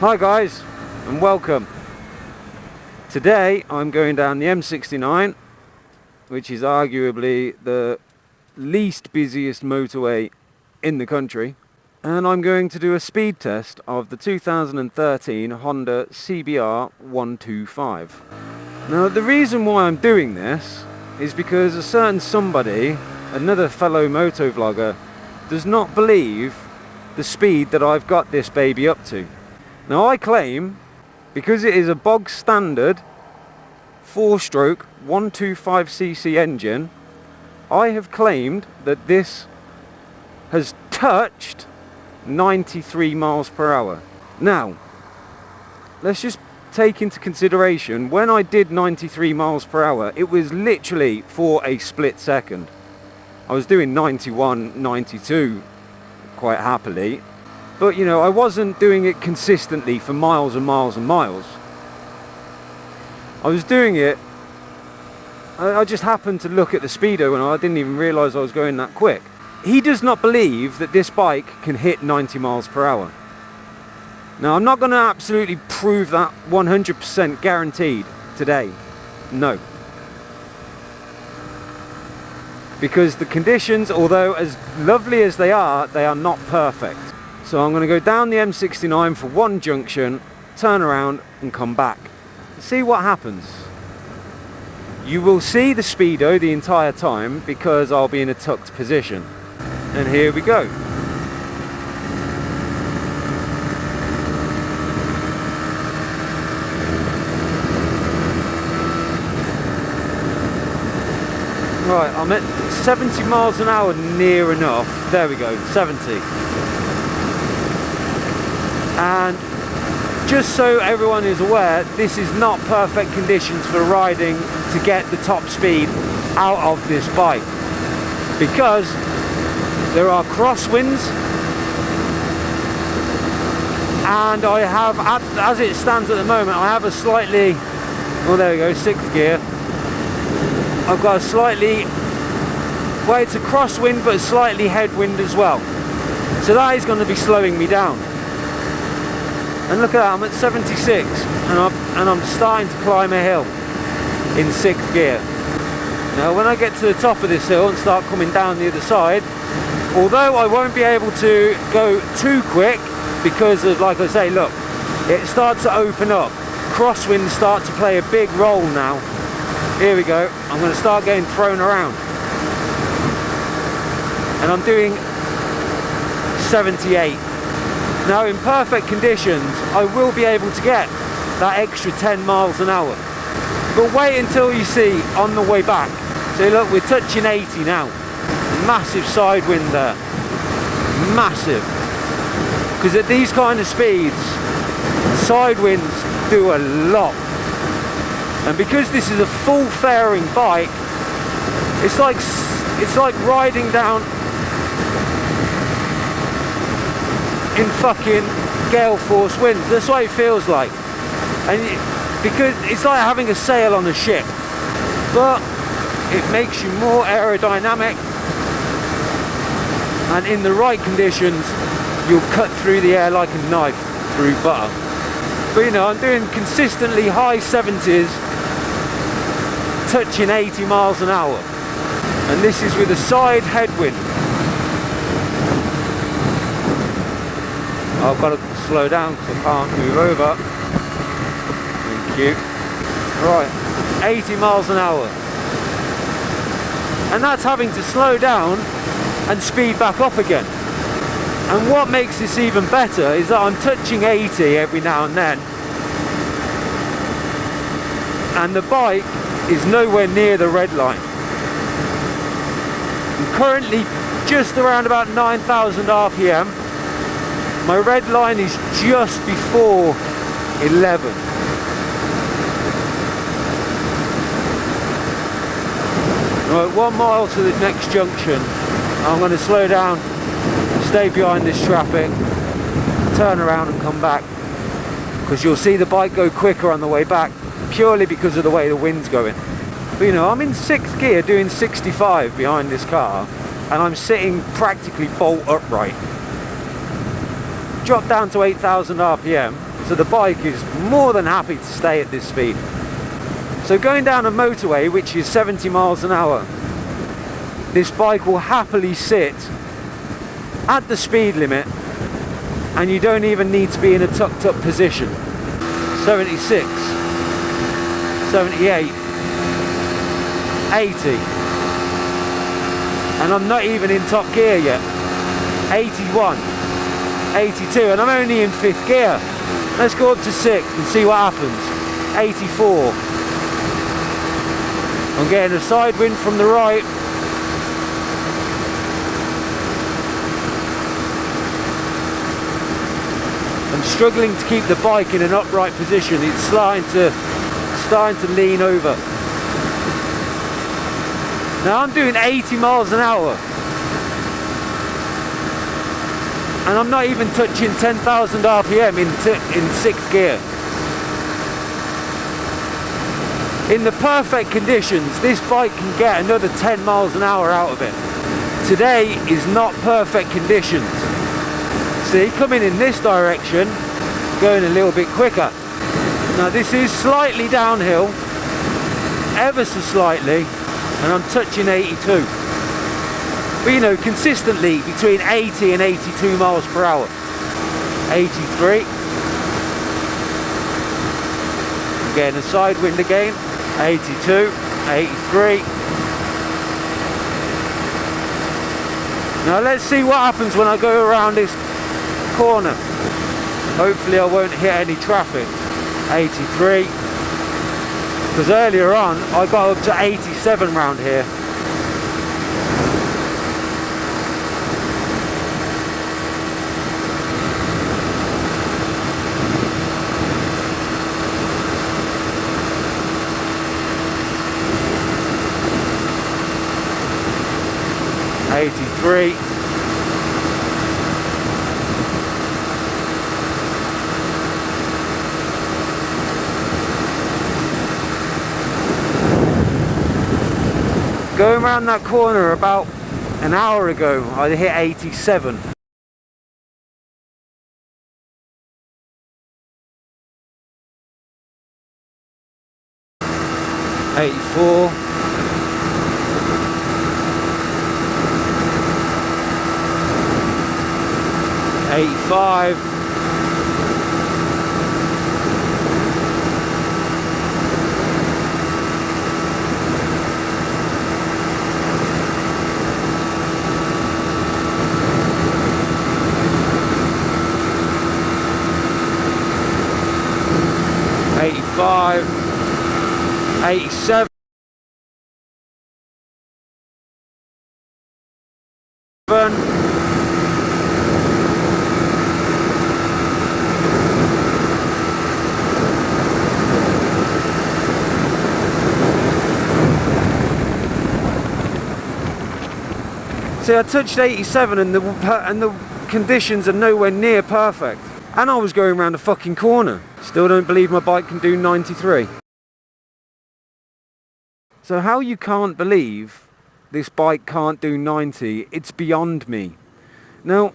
Hi guys, and welcome. Today I'm going down the M69, which is arguably the least busiest motorway in the country, and I'm going to do a speed test of the 2013 Honda CBR125. Now the reason why I'm doing this is because a certain somebody, another fellow moto vlogger, does not believe the speed that I've got this baby up to. Now I claim, because it is a bog standard 4-stroke 125cc engine, I have claimed that this has touched 93 miles per hour. Now, let's just take into consideration, when I did 93 miles per hour, it was literally for a split second. I was doing 91, 92 quite happily. But you know, I wasn't doing it consistently for miles and miles and miles. I was doing it, I just happened to look at the Speedo and I didn't even realise I was going that quick. He does not believe that this bike can hit 90 miles per hour. Now I'm not going to absolutely prove that 100% guaranteed today. No. Because the conditions, although as lovely as they are not perfect. So I'm going to go down the M69 for one junction, turn around and come back. See what happens. You will see the Speedo the entire time because I'll be in a tucked position. And here we go. Right, I'm at 70 miles an hour near enough. There we go, 70. And just so everyone is aware, this is not perfect conditions for riding to get the top speed out of this bike, because there are crosswinds, and I have, as it stands at the moment, I have a slightly, oh there we go, 6th gear. I've got a slightly, well it's a crosswind but slightly headwind as well, so that is going to be slowing me down. And look at that, I'm at 76 and I'm starting to climb a hill in 6th gear. Now when I get to the top of this hill and start coming down the other side, although I won't be able to go too quick because of, like I say, look, it starts to open up. Crosswinds start to play a big role now. Here we go, I'm going to start getting thrown around. And I'm doing 78. Now in perfect conditions, I will be able to get that extra 10 miles an hour. But wait until you see on the way back. So look, we're touching 80 now. Massive side wind there. Massive. Because at these kind of speeds, side winds do a lot. And because this is a full fairing bike, it's like riding down in fucking gale force winds. That's what it feels like. And because it's like having a sail on a ship, but it makes you more aerodynamic, and in the right conditions you'll cut through the air like a knife through butter. But you know, I'm doing consistently high 70s, touching 80 miles an hour, and this is with a side headwind. I've got to slow down because I can't move over. Thank you. Right, 80 miles an hour. And that's having to slow down and speed back up again. And what makes this even better is that I'm touching 80 every now and then. And the bike is nowhere near the red line. I'm currently just around about 9,000 RPM. My red line is just before 11. Right, 1 mile to the next junction. I'm going to slow down, stay behind this traffic, turn around and come back. Because you'll see the bike go quicker on the way back, purely because of the way the wind's going. But you know, I'm in 6th gear doing 65 behind this car, and I'm sitting practically bolt upright. Drop down to 8,000 RPM, So the bike is more than happy to stay at this speed. So going down a motorway, which is 70 miles an hour, this bike will happily sit at the speed limit, and you don't even need to be in a tucked up position. 76, 78, 80, and I'm not even in top gear yet. 81, 82, and I'm only in 5th gear. Let's go up to 6th and see what happens. 84. I'm getting a side wind from the right. I'm struggling to keep the bike in an upright position. It's starting to lean over. Now I'm doing 80 miles an hour, and I'm not even touching 10,000 RPM in 6th gear. In the perfect conditions, this bike can get another 10 miles an hour out of it. Today is not perfect conditions. See, coming in this direction, going a little bit quicker. Now this is slightly downhill, ever so slightly, and I'm touching 82. But you know, consistently between 80 and 82 miles per hour. 83. I'm getting a side wind again. 82, 83. Now let's see what happens when I go around this corner. Hopefully I won't hit any traffic. 83. Because earlier on I got up to 87 round here. .83. Going around that corner about an hour ago, I hit 87. .84. 85. 85, 87. See, I touched 87 and the conditions are nowhere near perfect. And I was going around a fucking corner. Still don't believe my bike can do 93. So how you can't believe this bike can't do 90, it's beyond me. Now,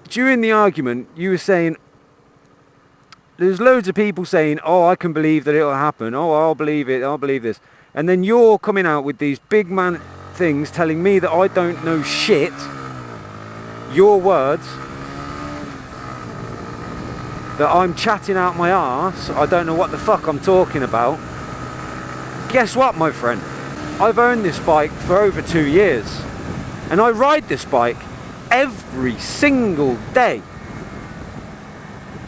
during the argument, you were saying, there's loads of people saying, oh, I can believe that it'll happen. Oh, I'll believe it. I'll believe this. And then you're coming out with these big man things telling me that I don't know shit. Your words. That I'm chatting out my arse. I don't know what the fuck I'm talking about. Guess what, my friend? I've owned this bike for over 2 years. And I ride this bike every single day.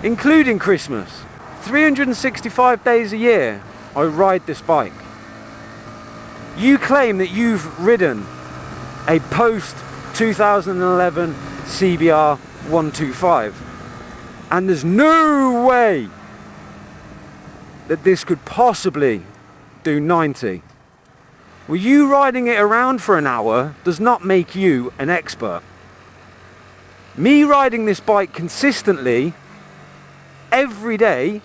Including Christmas. 365 days a year, I ride this bike. You claim that you've ridden a post-2011 CBR125. And there's no way that this could possibly do 90. Well, you riding it around for an hour does not make you an expert. Me riding this bike consistently every day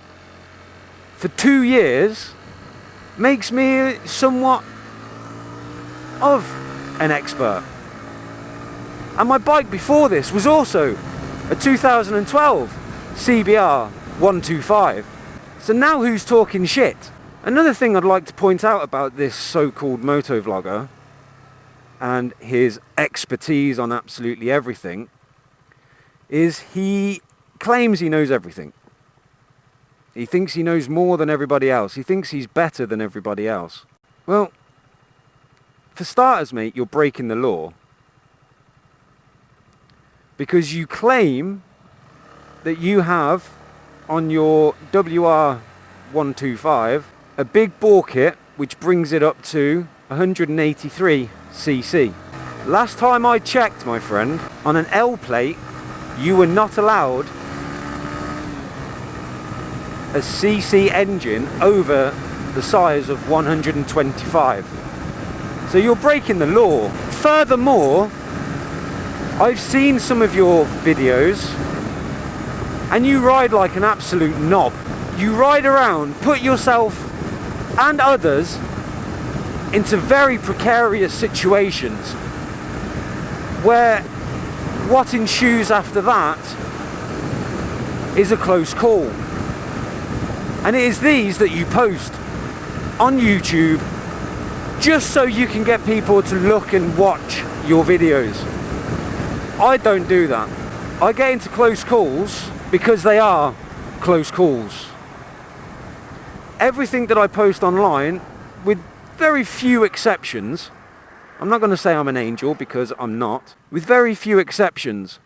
for 2 years makes me somewhat of an expert. And my bike before this was also a 2012 CBR CBR125. So now who's talking shit? Another thing I'd like to point out about this so-called motovlogger and his expertise on absolutely everything is he claims he knows everything. He thinks he knows more than everybody else. He thinks he's better than everybody else. Well, for starters, mate, you're breaking the law. Because you claim that you have on your WR125 a big bore kit which brings it up to 183cc. Last time I checked, my friend, on an L plate you were not allowed a cc engine over the size of 125. So you're breaking the law. Furthermore, I've seen some of your videos and you ride like an absolute knob. You ride around, put yourself and others into very precarious situations where what ensues after that is a close call. And it is these that you post on YouTube just so you can get people to look and watch your videos. I don't do that. I get into close calls because they are close calls. Everything that I post online, with very few exceptions, I'm not going to say I'm an angel because I'm not, with very few exceptions,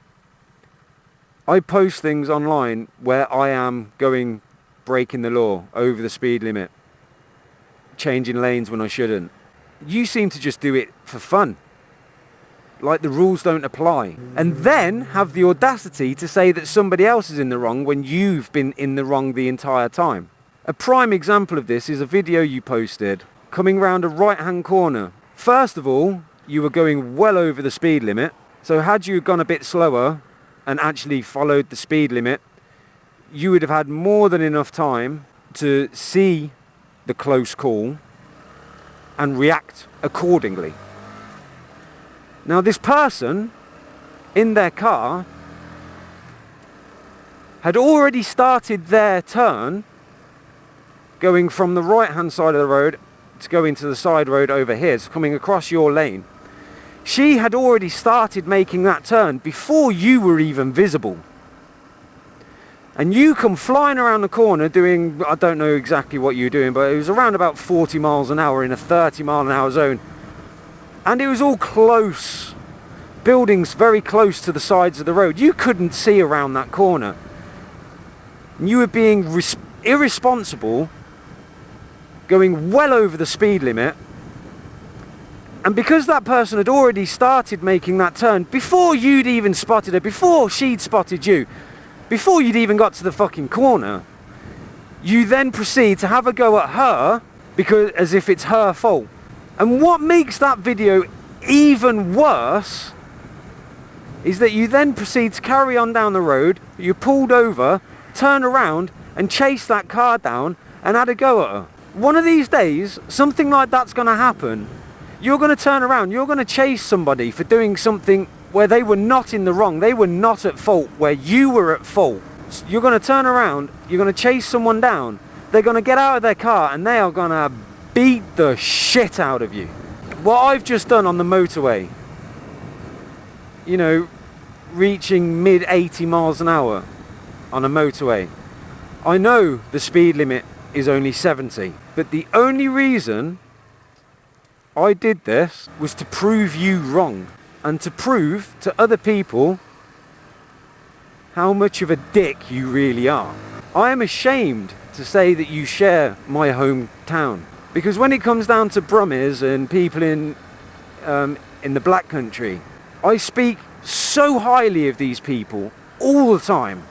I post things online where I am breaking the law, over the speed limit, changing lanes when I shouldn't. You seem to just do it for fun, like the rules don't apply, and then have the audacity to say that somebody else is in the wrong when you've been in the wrong the entire time. A prime example of this is a video you posted coming round a right hand corner. First of all, you were going well over the speed limit, so had you gone a bit slower and actually followed the speed limit, you would have had more than enough time to see the close call and react accordingly. Now this person in their car had already started their turn going from the right hand side of the road to go into the side road over here, so coming across your lane. She had already started making that turn before you were even visible. And you come flying around the corner doing, I don't know exactly what you were doing, but it was around about 40 miles an hour in a 30 mile an hour zone. And it was all close. Buildings very close to the sides of the road. You couldn't see around that corner. And you were being irresponsible, going well over the speed limit. And because that person had already started making that turn before you'd even spotted her, before she'd spotted you, before you'd even got to the fucking corner, you then proceed to have a go at her because as if it's her fault. And what makes that video even worse is that you then proceed to carry on down the road, you pulled over, turn around and chase that car down and had a go at her. One of these days, something like that's going to happen. You're going to turn around, you're going to chase somebody for doing something where they were not in the wrong, they were not at fault, where you were at fault. You're going to turn around, you're going to chase someone down, they're going to get out of their car and they are going to beat the shit out of you. What I've just done on the motorway, you know, reaching mid 80 miles an hour on a motorway. I know the speed limit is only 70, but the only reason I did this was to prove you wrong and to prove to other people how much of a dick you really are. I am ashamed to say that you share my hometown, because when it comes down to Brummies and people in the Black Country, I speak so highly of these people all the time.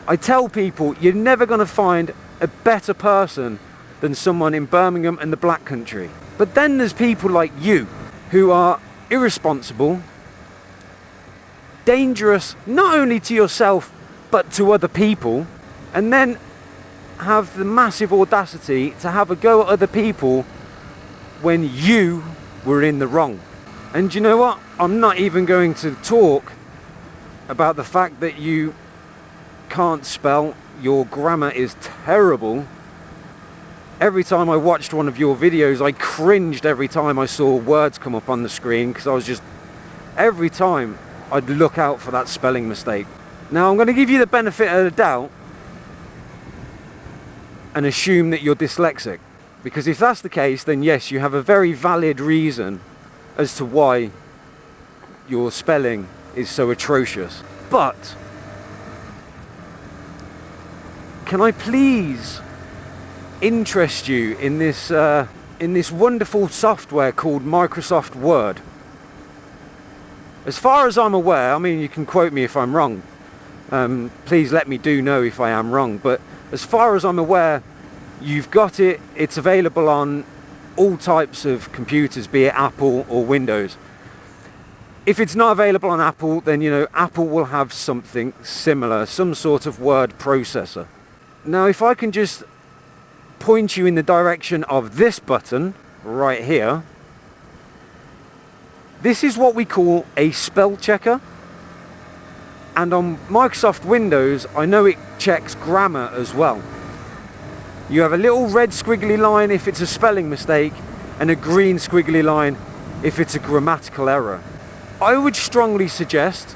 I tell people you're never going to find a better person than someone in Birmingham and the Black Country. But then there's people like you who are irresponsible, dangerous not only to yourself but to other people, and then have the massive audacity to have a go at other people when you were in the wrong. And you know what? I'm not even going to talk about the fact that you can't spell, your grammar is terrible. Every time I watched one of your videos, I cringed every time I saw words come up on the screen, because I was just, every time I'd look out for that spelling mistake. Now I'm going to give you the benefit of the doubt and assume that you're dyslexic, because if that's the case, then yes, you have a very valid reason as to why your spelling is so atrocious. But can I please interest you in this wonderful software called Microsoft Word? As far as I'm aware, I mean, you can quote me if I'm wrong. Please let me know if I am wrong. But as far as I'm aware, you've got it. It's available on all types of computers, be it Apple or Windows. If it's not available on Apple, then, you know, Apple will have something similar, some sort of word processor. Now, if I can just point you in the direction of this button right here, this is what we call a spell checker. And on Microsoft Windows, I know it checks grammar as well. You have a little red squiggly line if it's a spelling mistake, and a green squiggly line if it's a grammatical error. I would strongly suggest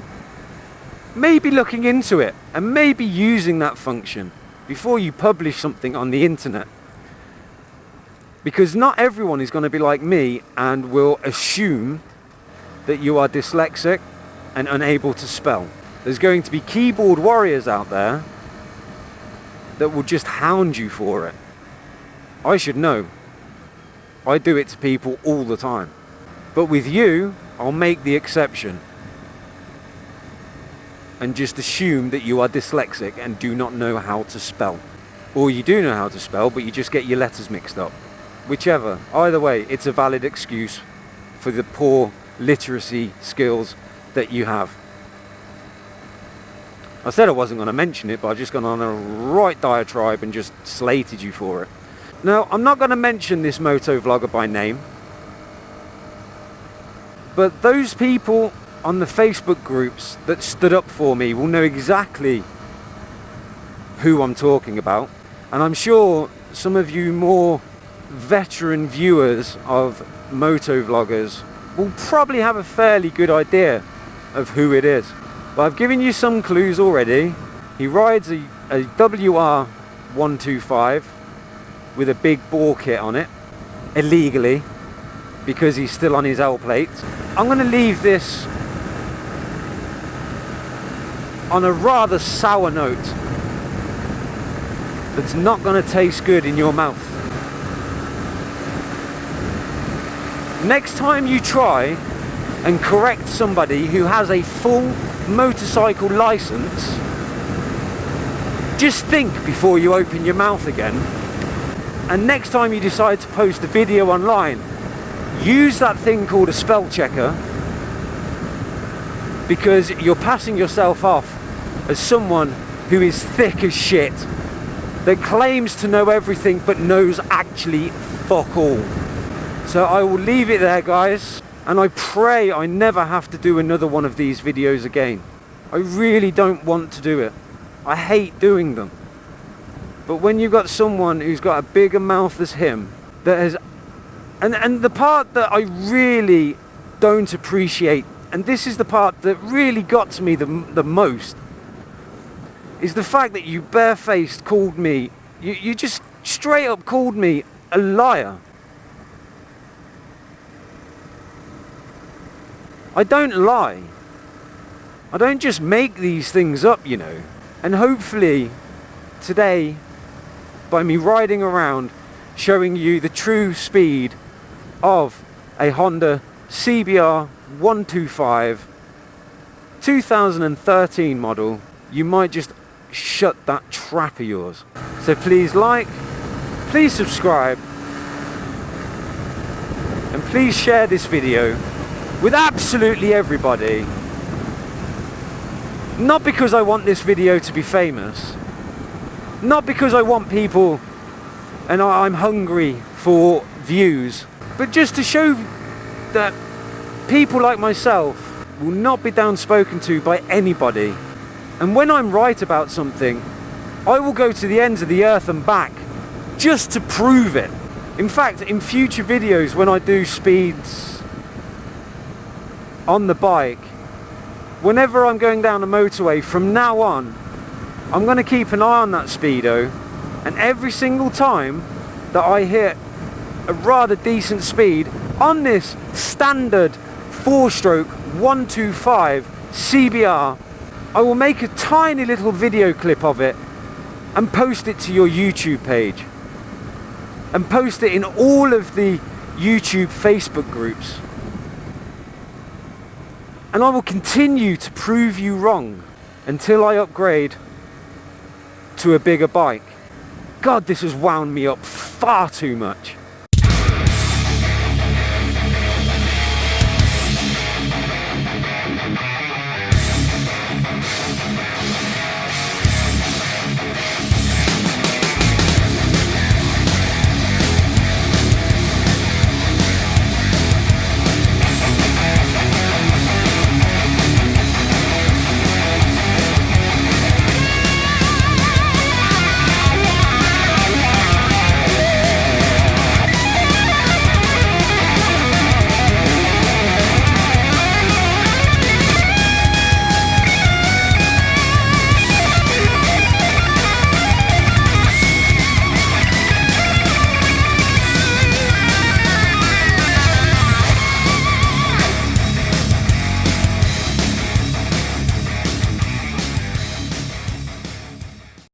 maybe looking into it and maybe using that function before you publish something on the internet. Because not everyone is going to be like me and will assume that you are dyslexic and unable to spell. There's going to be keyboard warriors out there that will just hound you for it. I should know. I do it to people all the time. But with you, I'll make the exception and just assume that you are dyslexic and do not know how to spell. Or you do know how to spell, but you just get your letters mixed up. Whichever. Either way, it's a valid excuse for the poor literacy skills that you have. I said I wasn't going to mention it, but I've just gone on a right diatribe and just slated you for it. Now, I'm not going to mention this moto vlogger by name, but those people on the Facebook groups that stood up for me will know exactly who I'm talking about. And I'm sure some of you more veteran viewers of moto vloggers will probably have a fairly good idea of who it is. But I've given you some clues already. He rides a WR125 with a big bore kit on it, illegally, because he's still on his L plate. I'm going to leave this on a rather sour note that's not going to taste good in your mouth. Next time you try and correct somebody who has a full motorcycle license, just think before you open your mouth again. And next time you decide to post a video online, use that thing called a spell checker, because you're passing yourself off as someone who is thick as shit, that claims to know everything but knows actually fuck all. So I will leave it there, guys, and I pray I never have to do another one of these videos again. I really don't want to do it. I hate doing them. But when you've got someone who's got a bigger mouth as him, that has, and the part that I really don't appreciate, and this is the part that really got to me the most, is the fact that you barefaced called me, you just straight up called me a liar. I don't lie. I don't just make these things up, you know. And hopefully today, by me riding around showing you the true speed of a Honda CBR125 2013 model, you might just shut that trap of yours. So please like, please subscribe, and please share this video with absolutely everybody. Not because I want this video to be famous, not because I want people and I'm hungry for views, but just to show that people like myself will not be downspoken to by anybody And when I'm right about something, I will go to the ends of the earth and back just to prove it. In fact, in future videos when I do speeds on the bike, whenever I'm going down a motorway from now on, I'm going to keep an eye on that speedo, and every single time that I hit a rather decent speed on this standard 4-stroke 125 CBR, I will make a tiny little video clip of it and post it to your YouTube page, and post it in all of the YouTube Facebook groups. And I will continue to prove you wrong until I upgrade to a bigger bike. God, this has wound me up far too much.